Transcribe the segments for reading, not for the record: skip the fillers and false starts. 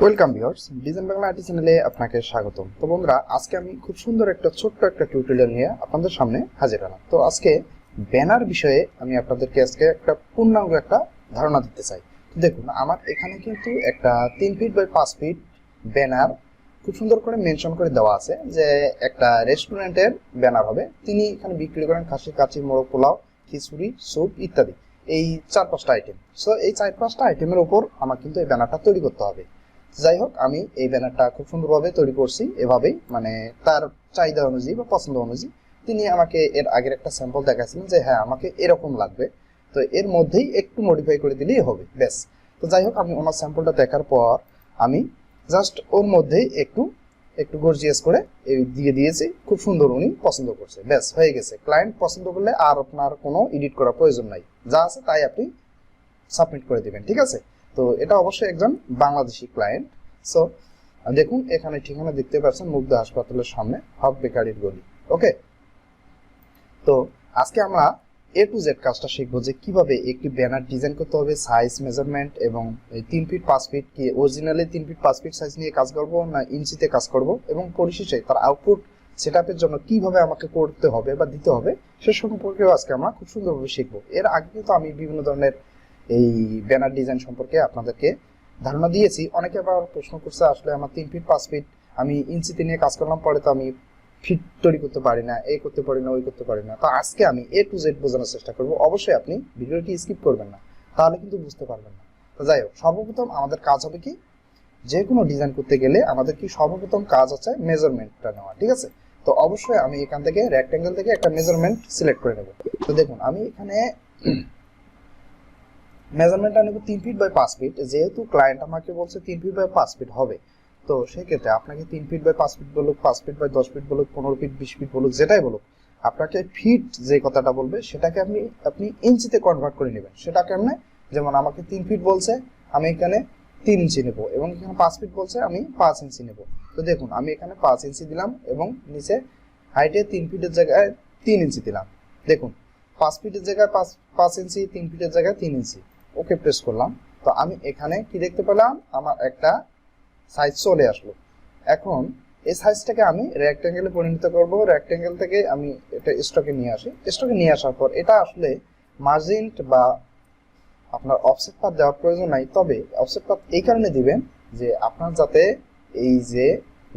Welcome viewers, design Bangla IT চ্যানেলে আপনাকে স্বাগতম। তো বন্ধুরা, আজকে আমি খুব সুন্দর একটা ছোট্ট একটা টিউটোরিয়াল নিয়ে আপনাদের সামনে হাজির হলাম। তো আজকে ব্যানার বিষয়ে আমি আপনাদেরকে আজকে একটা পূর্ণাঙ্গ একটা ধারণা দিতে চাই। তো দেখুন, আমার এখানে কিন্তু একটা 3 ফিট বাই 5 ফিট ব্যানার খুব সুন্দর করে মেনশন করে দেওয়া আছে যে একটা রেস্টুরেন্টের ব্যানার হবে। তিনি এখানে বিক্রি করেন খাসির কাচি, মোরগ পোলাও, খিচুড়ি, স্যুপ ইত্যাদি, এই 4-5টা আইটেম। সো এই 4-5টা আইটেমের উপর আমার কিন্তু এই ব্যানারটা তৈরি করতে হবে। যাই হোক, আমি এই ব্যানারটা খুব সুন্দরভাবে তৈরি করছি এভাবেই, মানে তার চাহিদা অনুযায়ী বা পছন্দ অনুযায়ী। তিনি আমাকে এর আগের একটা স্যাম্পল দেখাচ্ছিলেন যে হ্যাঁ, আমাকে এরকম লাগবে, তো এর মধ্যেই একটু মডিফাই করে দিলেই হবে, ব্যাস। তো যাই হোক, আমি ওনার স্যাম্পলটা দেখার পর আমি জাস্ট ওর মধ্যেই একটু একটু গর্জিয়াস করে এই দিয়ে দিয়েছি। খুব সুন্দর, উনি পছন্দ করছে, ব্যাস হয়ে গেছে। ক্লায়েন্ট পছন্দ করলে আর আপনার কোনো এডিট করার প্রয়োজন নাই, যা আছে তাই আপনি সাবমিট করে দিবেন, ঠিক আছে। তো এটা অবশ্যই একজন বাংলাদেশি ক্লায়েন্ট। সো দেখুন, এখানে ঠিকানা দেখতে পাচ্ছেন, মুগ্ধা হাসপাতালের সামনে, হক বেকারির গলি। ওকে, তো আজকে আমরা A to Z কাজটা শিখবো যে কিভাবে একটি ব্যানার ডিজাইন করতে হবে, সাইজ, মেজারমেন্ট এবং 3 ফিট 5 ফিট কি অরিজিনালি 3 ফিট 5 ফিট সাইজ নিয়ে কাজ করব না ইঞ্চিতে কাজ করব, এবং পরিশেষে তার আউটপুট সেটআপের জন্য কিভাবে আমাকে করতে হবে বা দিতে হবে সে সম্পর্কেও আজকে আমরা খুব সুন্দরভাবে শিখবো। এর আগে কিন্তু আমি বিভিন্ন ধরনের এই ব্যানার ডিজাইন সম্পর্কে আপনাদেরকে ধারণা দিয়েছি। অনেকে আবার প্রশ্ন করছে আসলে আমার 3 ফিট 5 ফিট আমি ইঞ্চিতে নিয়ে কাজ করলাম, পরে তো আমি ফিট তৈরি করতে পারি না, এই করতে পারি না, ওই করতে পারি না। তো আজকে আমি A to Z বোঝানোর চেষ্টা করব। অবশ্যই আপনি ভিডিওটি স্কিপ করবেন না, তাহলে কিন্তু বুঝতে পারবেন না। তো যাই হোক, সর্বপ্রথম আমাদের কাজ হবে কি, যে কোনো ডিজাইন করতে গেলে আমাদের কি সর্বপ্রথম কাজ হচ্ছে মেজারমেন্টটা নেওয়া, ঠিক আছে। তো অবশ্যই আমি এখান থেকে রেক্ট্যাঙ্গেল থেকে একটা মেজারমেন্ট সিলেক্ট করে নেব। তো দেখুন, আমি এখানে মেজারমেন্টটা নেব 3 ফিট বাই 5 ফিট। যেহেতু ক্লায়েন্ট আমাকে বলছে 3 ফিট বাই 5 ফিট হবে, তো সেই ক্ষেত্রে আপনাকে 3 ফিট বাই 5 ফিট বলুক, 5 ফিট বাই 10 ফিট বলুক, 15 ফিট 20 ফিট বলুক, যেটাই বলুক, আপনাকে ফিট যে কথাটা বলবে সেটাকে আপনি ইঞ্চিতে কনভার্ট করে নেবেন। সেটা কেমনে, যেমন আমাকে 3 ফিট বলছে, আমি এখানে 3 ইঞ্চি নেব, এবং এখানে 5 ফিট বলছে, আমি 5 ইঞ্চি নেব। তো দেখুন, আমি এখানে 5 ইঞ্চি দিলাম এবং নিচে হাইটে 3 ফিটের জায়গায় 3 ইঞ্চি দিলাম। দেখুন, 5 ফিটের জায়গায় 5 ইঞ্চি, 3 ফিটের জায়গায় 3 ইঞ্চি। ওকে প্রেস করলাম। তো আমি এখানে কি দেখতে পেলাম, আমার একটা সাইজ চলে আসলো। এখন এই সাইজটাকে আমি রেক্ট্যাঙ্গেলে পরিণত করব। রেক্ট্যাঙ্গেল থেকে আমি এটা স্টকে নিয়ে আসি। স্টকে নিয়ে আসার পর এটা আসলে মার্জিন বা আপনার অফসেট পাথ দেওয়ার প্রয়োজন নাই, তবে অফসেট পাথ এই কারণে দিবেন যে আপনার যাতে এই যে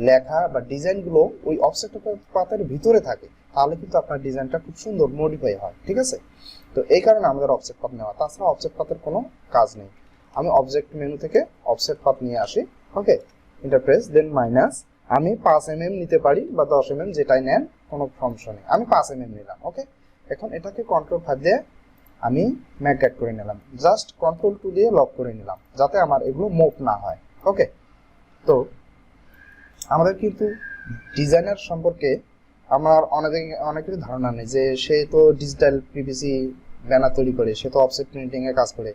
লেখা বা ডিজাইনগুলো ওই অফসেট পাথের ভিতরে থাকে, তাহলে কিন্তু আপনার ডিজাইনটা খুব সুন্দর মডিফাই হয়, ঠিক আছে। তো এই কারণে আমাদের অফসেট পাথ নেওয়া, তাছাড়া অফসেট পাথের কোনো কাজ নেই। আমি অবজেক্ট মেনু থেকে অফসেট পাথ নিয়ে আসি। ওকে, ইন্টারপ্রেস, দেন মাইনাস। আমি 5 mm নিতে পারি বা 10 mm, যেটাই নেন কোনো সমস্যা নেই। আমি 5 mm নিলাম। ওকে, এখন এটাকে কন্ট্রোল 5 দিয়ে আমি ম্যাগনেট করে নিলাম। জাস্ট কন্ট্রোল 2 দিয়ে লক করে নিলাম, যাতে আমার এগুলো মুভ না হয়। ওকে, তো আমাদের কিন্তু ডিজাইনার সম্পর্কে আমার অনেকেরই ধারণা নেই যে সে তো ডিজিটাল পিভিসি ব্যানার তৈরি করে, সে তো অফসেট প্রিন্টিং এ কাজ করে,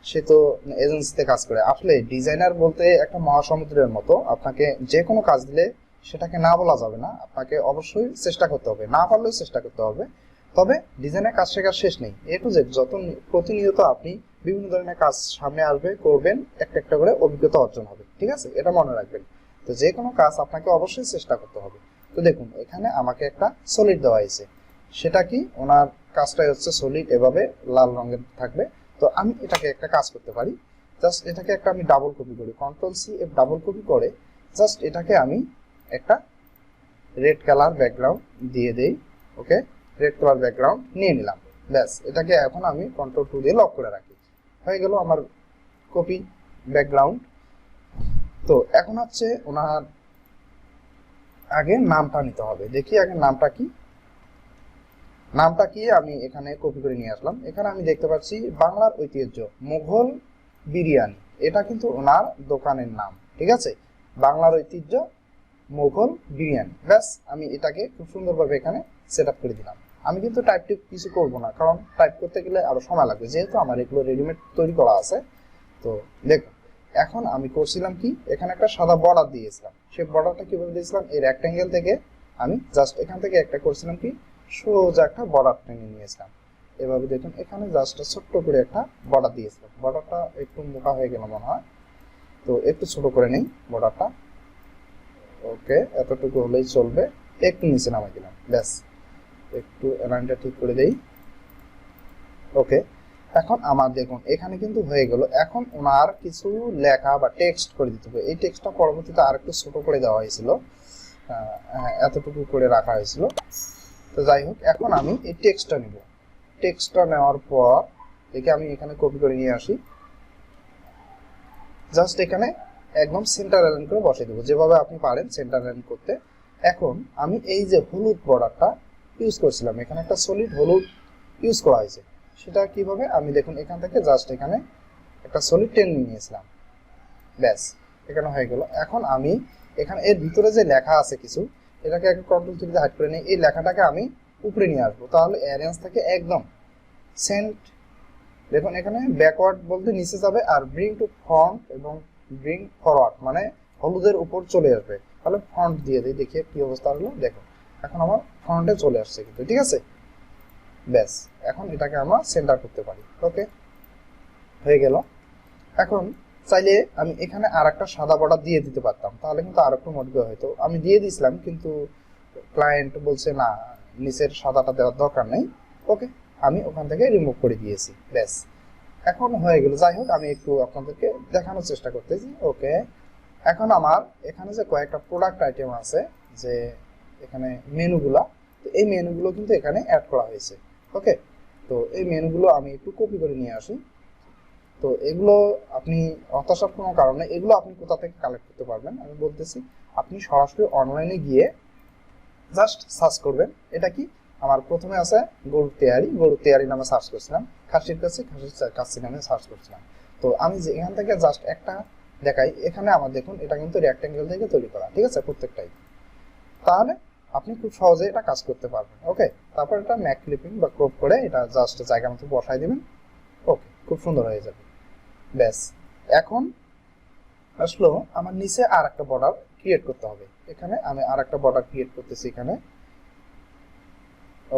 সে তো এজেন্সিতে কাজ করে। আসলে ডিজাইনার বলতে একটা মহাসমুদ্রের মতো, আপনাকে যে কোনো কাজ দিলে সেটাকে না বলা যাবে না, আপনাকে অবশ্যই চেষ্টা করতে হবে, না পারলেও চেষ্টা করতে হবে। তবে ডিজাইনের কাজ শেখার শেষ নেই। A to Z যত প্রতিনিয়ত আপনি বিভিন্ন ধরনের কাজ সামনে আসবে, করবেন, একটা একটা করে অভিজ্ঞতা অর্জন হবে, ঠিক আছে, এটা মনে রাখবেন। তো যে কোনো কাজ আপনাকে অবশ্যই চেষ্টা করতে হবে। তো দেখুন, এখানে আমাকে একটা সলিড দেওয়া হয়েছে। সেটা কি, ওনার কাজটাই হচ্ছে সলিড, এভাবে লাল রঙের থাকবে। তো আমি এটাকে একটা কাজ করতে পারি, জাস্ট এটাকে একটা আমি ডাবল কপি করি, control C F double copy করে জাস্ট এটাকে আমি একটা রেড কালার ব্যাকগ্রাউন্ড দিয়ে দেই। ওকে, রেড কালার ব্যাকগ্রাউন্ড নিয়ে নিলাম, ব্যাস। এটাকে এখন আমি কন্ট্রোল 2 দিয়ে লক করে রাখি, হয়ে গেল আমার কপি ব্যাকগ্রাউন্ড। তো এখন হচ্ছে ওনার আগে নামটা নিতে হবে। দেখি আগে নামটা কি। নামটা কি আমি এখানে কপি করে নিয়ে আসলাম। এখানে আমি দেখতে পাচ্ছি বাংলার ঐতিহ্য মুঘল বিরিয়ানি, এটা কিন্তু ওনার দোকানের নাম, ঠিক আছে, বাংলার ঐতিহ্য মুঘল বিরিয়ানি। ব্যাস, আমি এটাকে খুব সুন্দরভাবে এখানে সেট আপ করে দিলাম। আমি কিন্তু টাইপ কিছু করব না, কারণ টাইপ করতে গেলে আরো সময় লাগবে, যেহেতু আমার এগুলো রেডিমেড তৈরি করা আছে। তো দেখুন, এখন আমি করছিলাম কি, এখানে একটা সাদা বর্ডার দিয়েছিলাম। সেই বর্ডারটা কিভাবে দিয়েছিলাম, এই রেক্ট্যাঙ্গেল থেকে আমি জাস্ট এখান থেকে একটা করছিলাম কি, সোজা একটা বর্ডার টেনে নিয়েছিলাম। এভাবে দেখুন এখানে জাস্ট ছোট্ট করে একটা বর্ডার দিয়েছিলাম, বর্ডারটা একটু মোটা হয়ে গেল মনে হয়, তো একটু ছোট করে নেই বর্ডারটা। ওকে, এতটুকু হলেই চলবে, একটু নিচে নামাই দিলাম, ব্যাস একটু অ্যালাইনটা ঠিক করে দেই। ওকে, এখন আমার দেখুন এখানে কিন্তু হয়ে গেল। এখন ওনার কিছু লেখা বা টেক্সট করে দিতে হবে। এই টেক্সটটা পরবর্তীতে আর একটু ছোট করে দেওয়া হয়েছিল, এতটুকু করে রাখা হয়েছিল। তো যাই হোক, এখন আমি এই টেক্সটটা নিব। টেক্সটটা নেওয়ার পর দেখে আমি এখানে কপি করে নিয়ে আসি, জাস্ট এখানে একদম সেন্টার অ্যালাইন করে বসিয়ে দেবো, যেভাবে আপনি পারেন সেন্টার অ্যালাইন করতে। এখন আমি এই যে হলুদ বর্ডারটা ইউজ করছিলাম, এখানে একটা সলিড হলুদ ইউজ করা হয়েছে, সেটা কিভাবে আমি দেখুন এখান থেকে জাস্ট এখানে একটা সলিড টেন নিয়েছিলাম, ব্যাস এখানে হয়ে গেল। এখন আমি এখানে এর ভিতরে যে লেখা আছে কিছু, এটাকে একটা কন্ট্রোল থ্রি দিয়ে হাইড করে নিই, এই লেখাটাকে আমি উপরে নিয়ে আসবো, তাহলে অ্যারেঞ্জ থেকে একদম সেন্ট। দেখুন এখানে ব্যাকওয়ার্ড বলতে নিচে যাবে, আর ব্রিং টু ফ্রন্ট এবং ব্রিং ফরওয়ার্ড মানে হলুদের উপর চলে আসবে। তাহলে ফ্রন্ট দিয়ে দিই, দেখি কি অবস্থা হলো। দেখুন এখন আমার ফ্রন্টে চলে আসছে কিন্তু, ঠিক আছে, ব্যাস এখন এটাকে আমরা সেন্টার করতে পারি। ওকে, হয়ে গেল। এখন চাইলে আমি এখানে আর একটা সাদা বর্ডার দিয়ে দিতে পারতাম, তাহলে কিন্তু আর একটু মডিফাই হয়তো। আমি দিয়ে দিয়েছিলাম কিন্তু ক্লায়েন্ট বলছে না, নিচের সাদাটা দেওয়ার দরকার নেই। ওকে, আমি ওখান থেকে রিমুভ করে দিয়েছি, ব্যাস এখন হয়ে গেল। যাই হোক, আমি একটু আপনাদেরকে দেখানোর চেষ্টা করতেছি। ওকে, এখন আমার এখানে যে কয়েকটা প্রোডাক্ট আইটেম আছে, যে এখানে মেনুগুলা, তো এই মেনুগুলো কিন্তু এখানে অ্যাড করা হয়েছে। ওকে, তো এই মেনুগুলো আমি একটু কপি করে নিয়ে আসি। তো এগুলো আপনি হতাশার কোনো কারণে এগুলো আপনি কোথা থেকে কালেক্ট করতে পারবেন আমি বলতেছি। আপনি সরাসরি অনলাইনে গিয়ে জাস্ট সার্চ করবেন। এটা কি, আমার প্রথমে আছে গরুর তেয়ারি নামে সার্চ করছিলাম, খাসির কাছি নামে সার্চ করছিলাম। তো আমি যে এখান থেকে জাস্ট একটা দেখাই, এখানে আমার দেখুন এটা কিন্তু রেক্ট্যাঙ্গেল থেকে তৈরি করা, ঠিক আছে, প্রত্যেকটাই। তাহলে আপনি খুব সহজে এটা কাজ করতে পারবেন। ওকে, তারপর এটা ম্যাক ক্লিপিং বা ক্রপ করে এটা জাস্ট জায়গা মতো বসাই দিবেন। ওকে, খুব সুন্দর হয়ে যাবে, ব্যাস। এখন আসলো আমার নিচে আর একটা বর্ডার ক্রিয়েট করতে হবে। এখানে আমি আর একটা বর্ডার ক্রিয়েট করতেছি এখানে।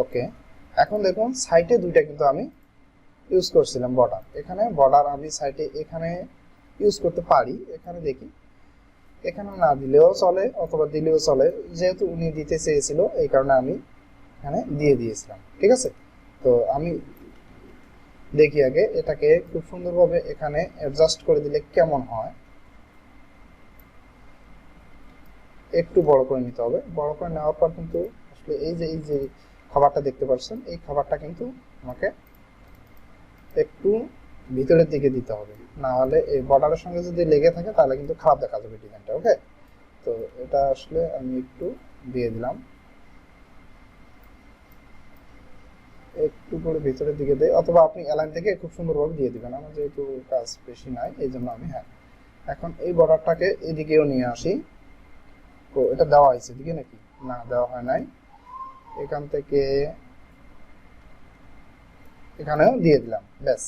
ওকে, এখন দেখুন সাইটে দুইটা কিন্তু আমি ইউজ করছিলাম বর্ডার, এখানে বর্ডার আমি সাইটে এখানে ইউজ করতে পারি। এখানে দেখি, এখানে না দিলেও চলে অথবা দিলেও চলে, যেহেতু উনি দিতে চেয়েছিল এই কারণে আমি এখানে দিয়ে দিয়েছিলাম, ঠিক আছে। তো আমি দেখি আগে এটাকে খুব সুন্দরভাবে এখানে অ্যাডজাস্ট করে দিলে কেমন হয়। একটু বড় করে নিতে হবে, বড় করে নেওয়ার পর কিন্তু আসলে এই যে খাবারটা দেখতে পাচ্ছেন, এই খাবারটা কিন্তু আমাকে একটু ভিতরের দিকে দিতে হবে, না হলে এই বর্ডারের সঙ্গে যদি লেগে থাকে তাহলে কিন্তু খারাপ দেখা যাবে ডিজাইনটা। ওকে, তো এটা আসলে আমি একটু দিয়ে দিলাম, একটু করে ভিতরের দিকে দেই, অথবা আপনি অ্যালাইন থেকে খুব সুন্দরভাবে দিয়ে দিবেন। আমার যেহেতু কাজ বেশি নাই এই জন্য আমি, হ্যাঁ, এখন এই বর্ডারটাকে এদিকেও নিয়ে আসি। তো এটা দেওয়া হয়েছে এদিকে নাকি, না দেওয়া হয় নাই, এখান থেকে এখানেও দিয়ে দিলাম, ব্যাস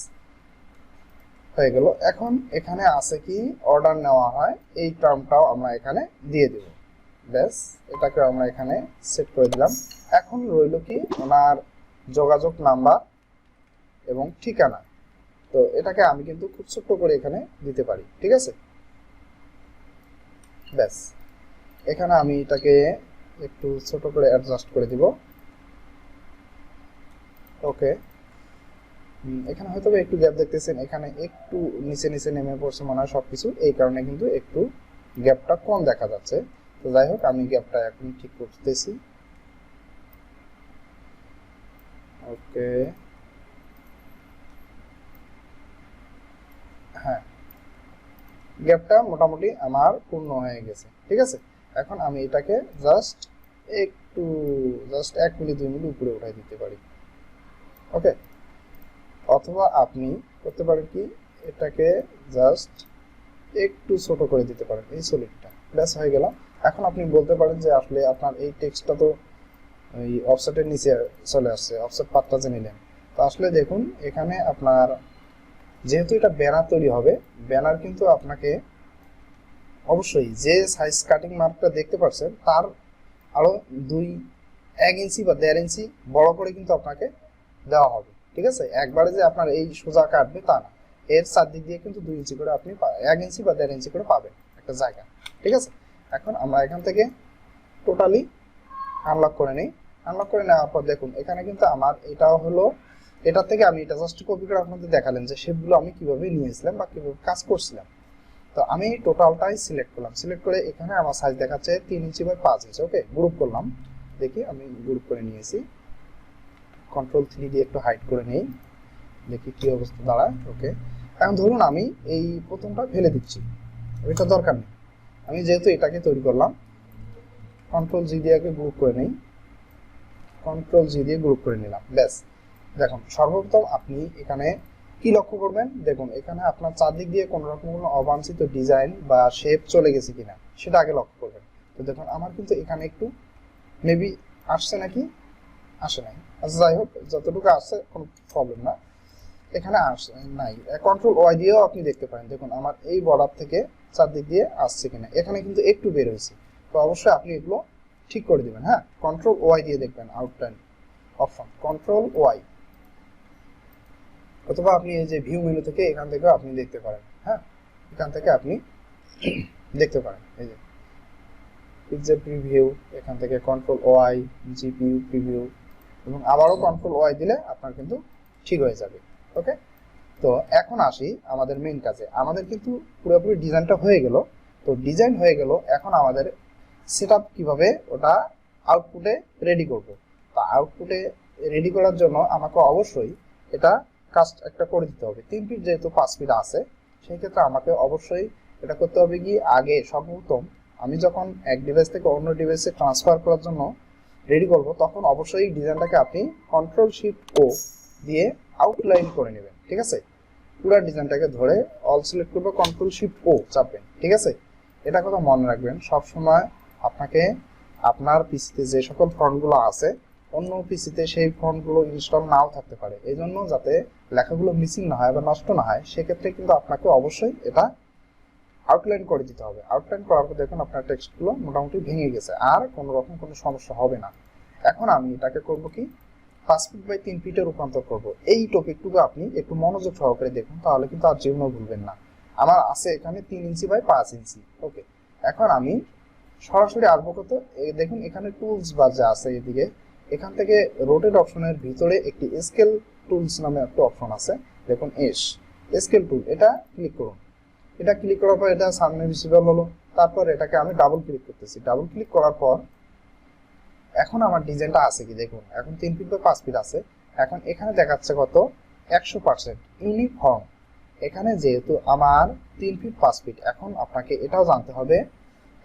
হয়ে গেল। এখন এখানে আছে কি অর্ডার নেওয়া হয়, এই টার্মটাও আমরা এখানে দিয়ে দেব, ব্যাস এটাকে আমরা এখানে সেট করে দিলাম। এখন রইল কি ওনার যোগাযোগ নাম্বার এবং ঠিকানা। তো এটাকে আমি কিন্তু খুব ছোট্ট করে এখানে দিতে পারি, ঠিক আছে, ব্যাস এখানে আমি এটাকে একটু ছোট করে অ্যাডজাস্ট করে দিব। ওকে, এখানে হয়তো একটু গ্যাপ দেখতেছেন, এখানে একটু নিচে নিচে নেমে পড়ছে মনে হয় সবকিছু, এই কারণে কিন্তু একটু গ্যাপটা কম দেখা যাচ্ছে। তো যাই হোক, আমি গ্যাপটা এখন ঠিক করতেছি। ওকে, হ্যাঁ, গ্যাপটা মোটামুটি আমার পূর্ণ হয়ে গেছে, ঠিক আছে। এখন আমি এটাকে জাস্ট একটু জাস্ট 1 মিলি 2 মিলি উপরে উঠাই দিতে পারি। ওকে, অথবা আপনি করতে পারেন কি, এটাকে জাস্ট একটু ছোট করে দিতে পারেন এই সলিডটা, ব্যাস হয়ে গেল। এখন আপনি বলতে পারেন যে আসলে আপনার এই টেক্সটটা তো এই অফসেটের নিচে চলে আসছে, অফসেট পাথটা যে নিলেন। তো আসলে দেখুন এখানে আপনার যেহেতু এটা ব্যানার তৈরি হবে, ব্যানার কিন্তু আপনাকে অবশ্যই যে সাইজ কাটিং মার্কটা দেখতে পাচ্ছেন তার আরো 1 ইঞ্চি বা 1.5 ইঞ্চি বড় করে কিন্তু আপনাকে দেওয়া হবে, ঠিক আছে, একবারে যে আপনার এই সোজা কাটবে তা না, এর চারদিক দিয়ে কিন্তু 2 ইঞ্চি করে আপনি 1 ইঞ্চি বা 1.5 ইঞ্চি করে পাবেন একটা জায়গা। ঠিক আছে, এখন আমরা এখান থেকে টোটালি আনলক করে নেই। আনলক করে নেওয়ার পর দেখুন এখানে কিন্তু আমার এটাও হলো, এটা থেকে আমি এটা জাস্ট কপি করে আপনাদের দেখালাম যে শেপগুলো আমি কিভাবে নিয়েছিলাম বা কিভাবে কাজ করছিলাম। তো আমি টোটালটাই সিলেক্ট করলাম, সিলেক্ট করে এখানে আমার সাইজ দেখাচ্ছে 3 inch by 5 inch. Okay, group করলাম, দেখি আমি গ্রুপ করে নিয়েছি। কন্ট্রোল 3 দিয়ে একটু হাইড করে নেই, দেখি কি অবস্থা দাঁড়ায়। ওকে, এখন ধরুন আমি এই প্রথমটা ফেলে দিচ্ছি, এটা দরকার নেই। আমি যেহেতু এটাকে তৈরি করলাম, কন্ট্রোল জি দিয়ে গ্রুপ করে নেই, কন্ট্রোল জি দিয়ে গ্রুপ করে নিলাম। ব্যাস, দেখুন সর্বপ্রথম আপনি এখানে কি লক্ষ্য করবেন, দেখুন এখানে আপনার চারদিক দিয়ে কোনো রকম কোনো অবাঞ্ছিত ডিজাইন বা শেপ চলে গেছে কিনা সেটা আগে লক্ষ্য করবেন। তো দেখুন আমার কিন্তু এখানে একটু মেবি আসছে নাকি, আসে নাই। আচ্ছা যাই হোক, যতটুকু আসছে কোনো প্রবলেম না, এখানে আসে নাই। কন্ট্রোল ওয়াই দিয়েও আপনি দেখতে পারেন, দেখুন আমার এই বর্ডার থেকে চারদিক দিয়ে আসছে কিনা, এখানে কিন্তু একটু বের হয়েছে। তো অবশ্যই আপনি এগুলো ঠিক করে দিবেন। হ্যাঁ, কন্ট্রোল ওয়াই দিয়ে দেখবেন, আউটলাইন অপশন কন্ট্রোল ওয়াই, অথবা আপনি এই যে ভিউ মেনু থেকে এখান থেকে আপনি দেখতে পারেন। হ্যাঁ, এখান থেকে আপনি দেখতে পারেন, এই যে পিকচার প্রিভিউ, এখান থেকে কন্ট্রোল ওয়াই, জিপিইউ প্রিভিউ, এবং আবারও কন্ট্রোল ওয়াই দিলে আপনার কিন্তু ঠিক হয়ে যাবে। ওকে, তো এখন আসি আমাদের মেইন কাজে। আমাদের কিন্তু পুরোপুরি ডিজাইনটা হয়ে গেল। তো ডিজাইন হয়ে গেল, এখন আমাদের সেটআপ কিভাবে ওটা আউটপুটে রেডি করব। তো আউটপুটে রেডি করার জন্য আমাকে অবশ্যই এটা কাজ একটা করে দিতে হবে। 3 ফিট যেহেতু 5 ফিট আছে, সেই ক্ষেত্রে আমাকে অবশ্যই এটা করতে হবে কি, আগে সর্বপ্রথম আমি যখন এক ডিভাইস থেকে অন্য ডিভাইসে ট্রান্সফার করার জন্য রেডি করব, তখন অবশ্যই ডিজাইনটাকে আপনি কন্ট্রোল শিফট ও দিয়ে আউটলাইন করে নেবেন। ঠিক আছে, পুরো ডিজাইনটাকে ধরে অল সিলেক্ট করবে, কন্ট্রোল শিফট ও চাপবেন। ঠিক আছে, এটা কথা মনে রাখবেন, সব সময় আপনাকে আপনার পিসিতে যে সকল ফন্টগুলো আছে অন্য পিসিতে সেই ফন্টগুলো ইনস্টল নাও থাকতে পারে। এই জন্য যাতে লেখাগুলো মিসিং না হয় বা নষ্ট না হয়, সেক্ষেত্রে কিন্তু আপনাকে অবশ্যই এটা আউটলাইন করে দিতে হবে। আউটলাইন করার পর দেখুন আপনার টেক্সটগুলো মোটামুটি ভেঙে গেছে, আর কোনো রকম কোনো সমস্যা হবে না। এখন আমি এটাকে করব কি, 5 ফিট বাই 3 ফিটে রূপান্তর করব। এই টপিকটুকু আপনি একটু মনোযোগ সহকারে দেখুন, তাহলে কিন্তু আর জীবনও ভুলবেন না। আমার আছে এখানে 3 ইঞ্চি বাই 5 ইঞ্চি। ওকে, এখন আমি সরাসরি আসবো কত, দেখুন এখানে টুলস বার যা আছে এদিকে, এখান থেকে রোটেট অপশনের ভিতরে একটি স্কেল টুলস নামে একটা অপশন আছে, দেখুন স্কেল টুল, এটা ক্লিক করুন। এটা ক্লিক করার পর এটা সামনে ভিজিবল হলো। তারপর এটাকে আমি ডাবল ক্লিক করতেছি। ডাবল ক্লিক করার পর এখন আমার ডিজাইনটা আছে কি দেখুন, এখন 3 ফিট বাই 5 ফিট আছে। এখন এখানে দেখাচ্ছে কত, 100% ইউনিফর্ম। এখানে যেহেতু আমার 3 ফিট 5 ফিট, এখন আপনাকে এটাও জানতে হবে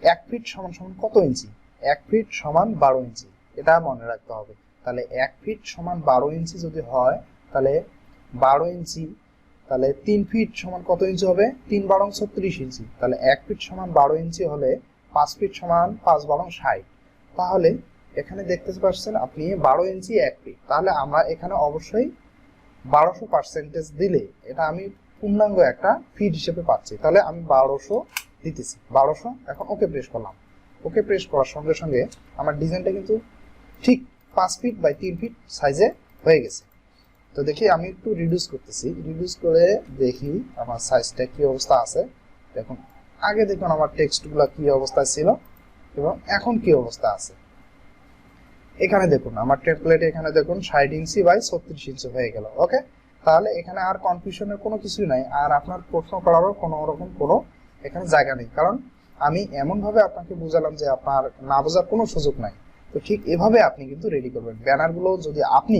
1 ফিট সমান সমান কত ইঞ্চি। 1 ফিট সমান 12 ইঞ্চি, এটা মনে রাখতে হবে। তাহলে 1 ফিট সমান 12 ইঞ্চি যদি হয়, তাহলে 12 ইঞ্চি, তাহলে 3 ফিট সমান কত ইঞ্চি হবে, 3 বারং 36 ইঞ্চি। তাহলে 1 ফিট সমান 12 ইঞ্চি হলে 5 ফিট সমান 5 বারং 60। তাহলে এখানে দেখতে পাচ্ছেন আপনি 12 ইঞ্চি 1 ফিট, তাহলে আমরা এখানে অবশ্যই 1200% দিলে এটা আমি পূর্ণাঙ্গ একটা ফিট হিসেবে পাচ্ছি। তাহলে আমি 1200 দিতেছি, 1200। এখন ওকে প্রেস করলাম। ওকে প্রেস করার সঙ্গে সঙ্গে আমার ডিজাইনটা কিন্তু ঠিক 5 ফিট বাই 3 ফিট সাইজে হয়ে গেছে। তো দেখি আমি একটু রিডিউস করতেছি, রিডিউস করে দেখি আমার সাইজটা কি অবস্থা আছে। দেখুন আগে দেখুন আমার টেক্সটগুলো কি অবস্থায় ছিল এবং এখন কি অবস্থা আছে। এখানে দেখুন আমার টেমপ্লেটে এখানে দেখুন 60 ইঞ্চি বাই 36 ইঞ্চি হয়ে গেল। ওকে, তাহলে এখানে আর কনফিউশনের কোনো কিছুই নাই, আর আপনার প্রশ্ন করারও কোনো রকম কোনো এখানে জায়গা নেই, কারণ আমি এমনভাবে আপনাকে বুঝালাম যে আপনার না বোঝার কোনো সুযোগ নাই। তো ঠিক এভাবে আপনি কিন্তু রেডি করবেন ব্যানারগুলো। যদি আপনি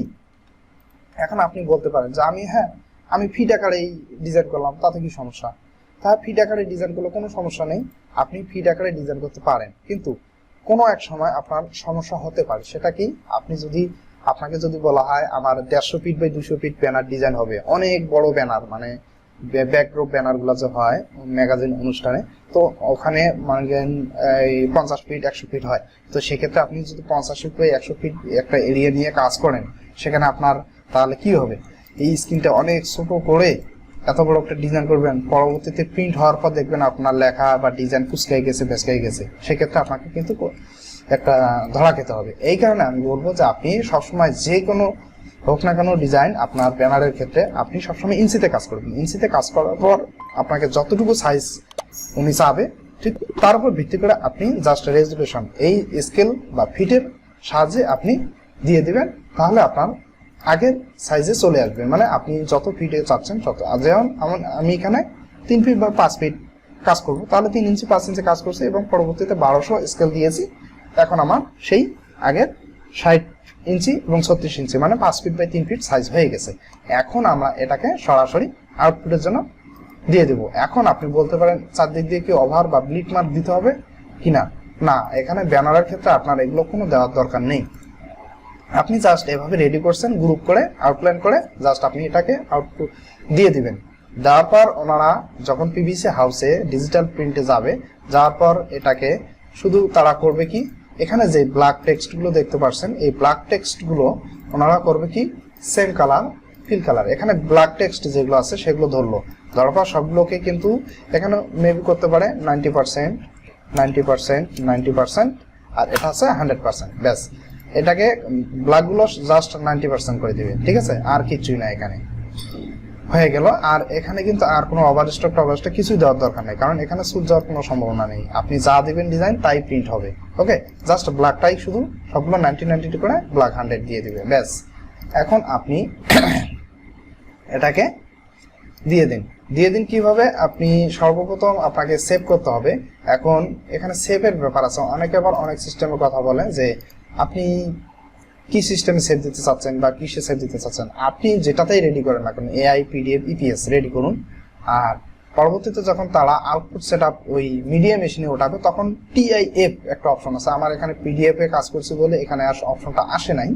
এখন আপনি বলতে পারেন যে আমি ফিট আকারেই ডিজাইন করলাম, তাতে কি সমস্যা? তা ফিট আকারে ডিজাইন করলে কোনো সমস্যা নেই, আপনি ফিট আকারে ডিজাইন করতে পারেন, কিন্তু কোনো এক সময় আপনার সমস্যা হতে পারে। সেটা কি, আপনাকে যদি বলা হয় আমার 150 feet by 200 feet banner design হবে, অনেক বড় ব্যানার, মানে ব্যাকড্রপ ব্যানারগুলো যে হয় ম্যাগাজিন অনুষ্ঠানে, তো ওখানে মানে 50 ফিট 100 ফিট হয়। তো সেক্ষেত্রে আপনি যদি 50 ফিট বাই 100 ফিট একটা এরিয়া নিয়ে কাজ করেন, সেখানে আপনার তাহলে কি হবে, এই স্ক্রিনটা অনেক ছোট করে এত বড় একটা ডিজাইন করবেন, পরবর্তীতে প্রিন্ট হওয়ার পর দেখবেন আপনার লেখা বা ডিজাইন কুচকাই গেছে, বেসকাই গেছে। সেক্ষেত্রে আপনাকে কিন্তু একটা ধরা খেতে হবে। এই কারণে আমি বলবো যে আপনি সবসময় যে কোনো হোক না কেন ডিজাইন, আপনার ব্যানারের ক্ষেত্রে আপনি সবসময় ইঞ্চিতে কাজ করবেন। ইঞ্চিতে কাজ করার পর আপনাকে যতটুকু সাইজ উনি চাবে ঠিক তার উপর ভিত্তি করে আপনি জাস্ট রেজুলেশন এই স্কেল বা ফিটের সাহায্যে আপনি দিয়ে দিবেন, তাহলে আপনার আগের সাইজে চলে আসবে। মানে আপনি যত ফিটে চাচ্ছেন তত। যেমন আমি এখানে 3 ফিট বা 5 ফিট কাজ করব, তাহলে 3 ইঞ্চি 5 ইঞ্চি কাজ করছি এবং পরবর্তীতে 1200 স্কেল দিয়েছি। এখন আমার সেই আগের 60 ইঞ্চি এবং 36 ইঞ্চি মানে 5 ফিট বাই 3 ফিট সাইজ হয়ে গেছে। এখন আমরা এটাকে সরাসরি আউটপুটের জন্য দিয়ে দেব। এখন আপনি বলতে পারেন চারদিক দিয়ে কি ওভার বা ব্লিট মার্ক দিতে হবে কিনা। না, এখানে ব্যানারের ক্ষেত্রে আপনার এগুলো কোনো দেওয়ার দরকার নেই। আপনি জাস্ট এভাবে রেডি করছেন গ্রুপ করে আউটলাইন করে, জাস্ট আপনি এটাকে আউটপুট দিয়ে দিবেন। দেওয়ার পর ওনারা যখন পিভিসি হাউসে ডিজিটাল প্রিন্টে যাবে, যাওয়ার পর এটাকে শুধু তারা করবে কি, এখানে যে ব্ল্যাক টেক্সটগুলো দেখতে পাচ্ছেন এই ব্ল্যাক টেক্সটগুলো ওনারা করবে কি সেম কালার ফিল কালার। এখানে ব্ল্যাক টেক্সট যেগুলো আছে সেগুলো ধরলো, ধরার পর সবগুলোকে কিন্তু এখানে মেবি করতে পারে 90%, 90%, 90%, আর এটা আছে 100%। ব্যাস, এটাকে ব্ল্যাকগুলো জাস্ট 90% করে দিবে, ঠিক আছে, আর কিছুই না, এখানে হয়ে গেল। আর এখানে কিন্তু আর কোনো ওভারস্টক টভারস্টক কিছুই দেওয়ার দরকার নেই, কারণ এখানে সুট যাওয়ার কোনো সম্ভাবনা নেই। আপনি যা দিবেন ডিজাইন তাই প্রিন্ট হবে। ওকে, জাস্ট ব্ল্যাকটাই শুধু সবগুলো 90-90 করে ব্ল্যাক 100 দিয়ে দিবে, ব্যাস। এখন আপনি এটাকে দিয়ে দিন। দিয়ে দিন কিভাবে, আপনি সর্বপ্রথম আপনাকে সেভ করতে হবে। এখন এখানে সেভের ব্যাপার আছে, অনেকে আবার অনেক সিস্টেমের কথা বলে যে আপনি কি সিস্টেমে সেভ দিতে চাচ্ছেন বা কিসে সেভ দিতে চাচ্ছেন। আপনি যেটাতেই রেডি করেন না কেন, এআই, পিডিএফ, ইপিএস রেডি করুন। আর পরবর্তীতে যখন তারা আউটপুট সেটআপ ওই মিডিয়া মেশিনে ওঠাবে তখন টিআইএফ একটা অপশন আছে। আমার এখানে পিডিএফ এ কাজ করছি বলে এখানে আর অপশনটা আসে নাই।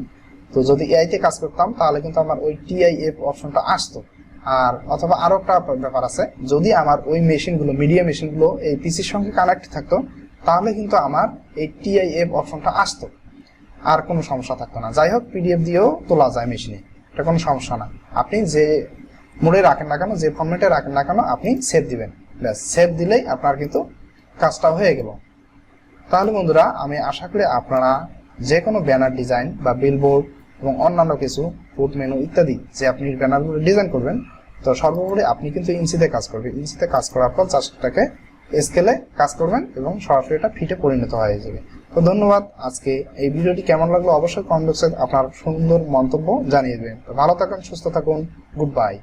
তো যদি এআই তে কাজ করতাম তাহলে কিন্তু আমার ওই টিআইএফ অপশনটা আসতো। আর অথবা আরো একটা ব্যাপার আছে, যদি আমার ওই মেশিনগুলো মিডিয়া মেশিনগুলো এই পিসির সঙ্গে কানেক্ট থাকতো তাহলে কিন্তু আমার এই টিআইএফ অপশনটা আসতো, আর কোনো সমস্যা থাকতো না। যাই হোক, পিডিএফ দিয়েও তোলা যায় মেশিনে, এটা কোনো সমস্যা না। আপনি যে মোডে রাখেন না কেন, যে ফরম্যাটে রাখেন না কেন, আপনি সেভ দিবেন, ব্যাস। সেভ দিলেই আপনার কিন্তু কাজটা হয়ে গেল। তাহলে বন্ধুরা, আমি আশা করি আপনারা যে কোনো ব্যানার ডিজাইন বা বিলবোর্ড এবং অন্যান্য কিছু ফুড মেনু ইত্যাদি যে আপনি ব্যানারগুলো ডিজাইন করবেন, তো সর্বোপরি আপনি কিন্তু ইঞ্চিতে কাজ করবেন। ইঞ্চিতে কাজ করার পর জাস্ট এটাকে স্কেলে কাজ করবেন এবং সরাসরি এটা ফিটে পরিণত হয়ে যাবে। তো ধন্যবাদ। আজকে এই ভিডিওটি কেমন লাগলো অবশ্যই কমেন্ট বক্সে আপনার সুন্দর মন্তব্য জানিয়ে দেবেন। ভালো থাকুন, সুস্থ থাকুন, গুড বাই।